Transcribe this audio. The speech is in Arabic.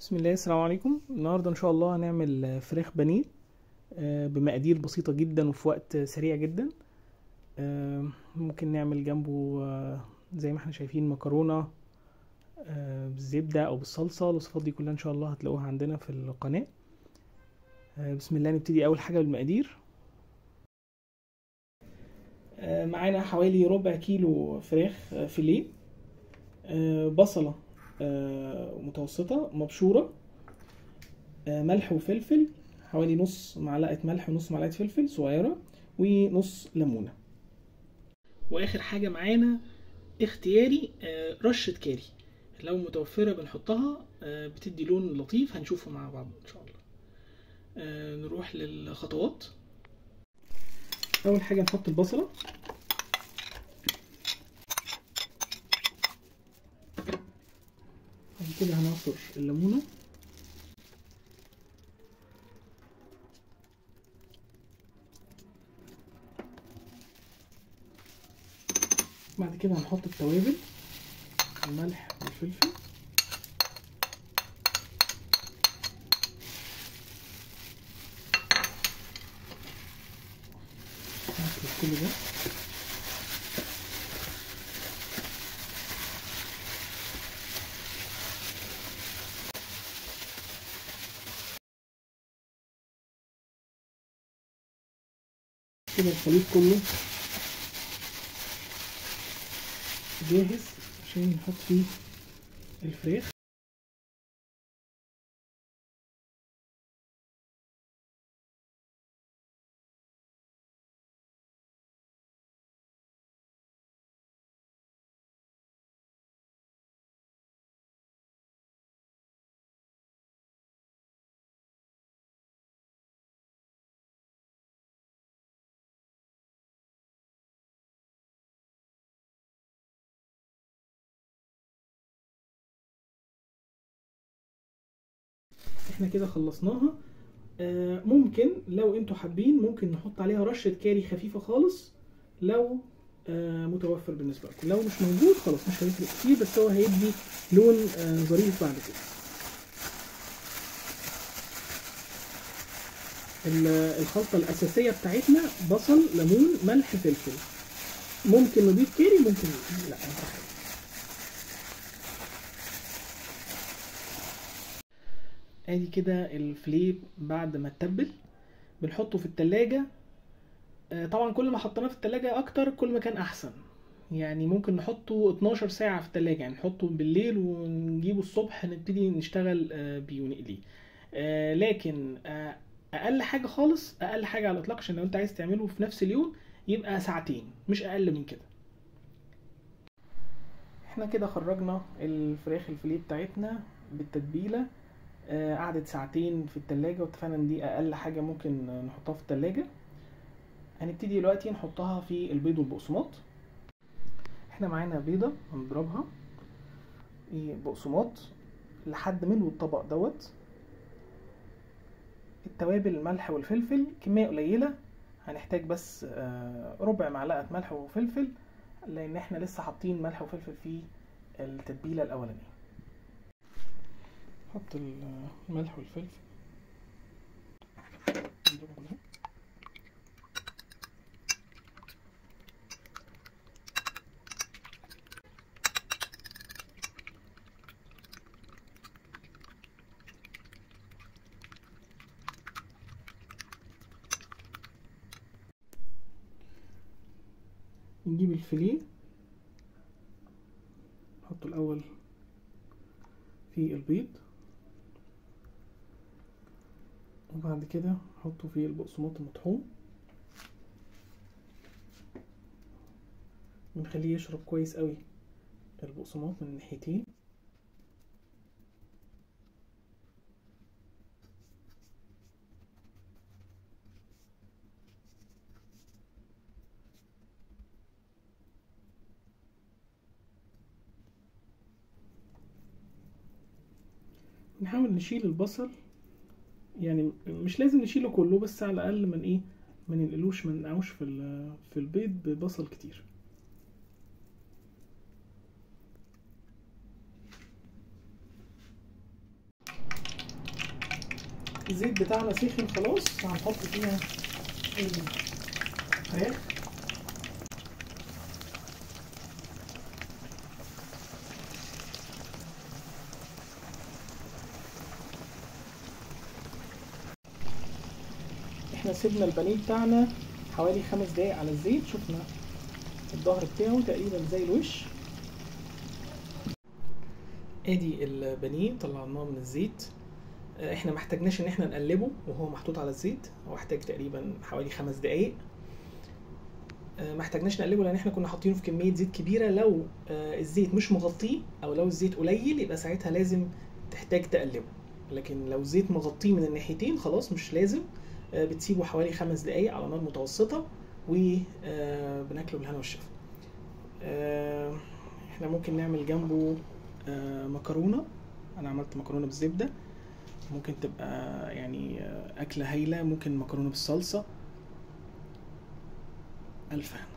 بسم الله، السلام عليكم. النهارده ان شاء الله هنعمل فراخ بانيه بمقادير بسيطه جدا وفي وقت سريع جدا. ممكن نعمل جنبه زي ما احنا شايفين مكرونه بالزبده او بالصلصه. الوصفات دي كلها ان شاء الله هتلاقوها عندنا في القناه. بسم الله، نبتدي اول حاجه بالمقادير. معانا حوالي ربع كيلو فراخ فيليه، بصله متوسطه مبشوره، ملح وفلفل، حوالي نص معلقة ملح ونص معلقة فلفل صغيرة، ونص ليمونة. واخر حاجة معانا اختياري رشة كاري، لو متوفرة بنحطها، بتدي لون لطيف. هنشوفه مع بعض ان شاء الله. نروح للخطوات. اول حاجة نحط البصلة، بعد كده هنعصر الليمونة، بعد كده هنحط التوابل، الملح والفلفل، نخلط كل ده. كده الخليط كله جاهز عشان نحط فيه الفراخ. احنا كده خلصناها. ممكن لو انتوا حابين ممكن نحط عليها رشة كاري خفيفة خالص لو متوفر بالنسبة لكم. لو مش موجود خلاص مش هيفرق كتير، بس هو هيدي لون ظريف بعد كده. الخلطة الأساسية بتاعتنا بصل ليمون ملح فلفل. ممكن نضيف كاري، ممكن لا. ادي كده الفليه بعد ما اتبل، بنحطه في التلاجة. طبعا كل ما حطيناه في التلاجة اكتر كل ما كان احسن. يعني ممكن نحطه 12 ساعة في التلاجة، يعني نحطه بالليل ونجيبه الصبح نبتدي نشتغل بيه ونقليه. لكن اقل حاجة خالص، اقل حاجة على الاطلاق، عشان لو انت عايز تعمله في نفس اليوم يبقى ساعتين، مش اقل من كده. احنا كده خرجنا الفراخ الفيليه بتاعتنا بالتتبيلة. قعدت ساعتين في التلاجة، واتفقنا ان دي اقل حاجة ممكن نحطها في التلاجة. هنبتدي دلوقتي نحطها في البيض والبقسماط. احنا معانا بيضة هنضربها بقسماط لحد ملو الطبق دوت. التوابل الملح والفلفل كمية قليلة، هنحتاج بس ربع معلقة ملح وفلفل، لان احنا لسه حاطين ملح وفلفل في التتبيلة الاولانية. نحط الملح والفلفل، نجيب الفيليه نحطه الاول في البيض، وبعد كده نحطه في البقسماط المطحون، ونخليه يشرب كويس قوي البقسماط من الناحيتين. نحاول نشيل البصل، يعني مش لازم نشيله كله، بس على الاقل من ايه، ما ننقلوش، ما ننقعوش في البيض ببصل كتير. الزيت بتاعنا سخن خلاص، هنحط فيها الفراخ. احنا سيبنا البانيه بتاعنا حوالي 5 دقايق على الزيت، شفنا الظهر بتاعه تقريبا زي الوش. ادي البانيه طلعناه من الزيت. احنا محتاجناش ان احنا نقلبه وهو محطوط على الزيت، هو احتاج تقريبا حوالي 5 دقايق. محتاجناش نقلبه لان احنا كنا حاطينه في كميه زيت كبيره. لو الزيت مش مغطيه او لو الزيت قليل يبقى ساعتها لازم تحتاج تقلبه، لكن لو الزيت مغطيه من الناحيتين خلاص مش لازم. بتسيبه حوالي 5 دقايق على نار متوسطه وبناكله بالهنا والشفا. احنا ممكن نعمل جنبه مكرونه. انا عملت مكرونه بالزبده، ممكن تبقى يعني أكلة هايلة. ممكن مكرونة بالصلصة. ألف هنا.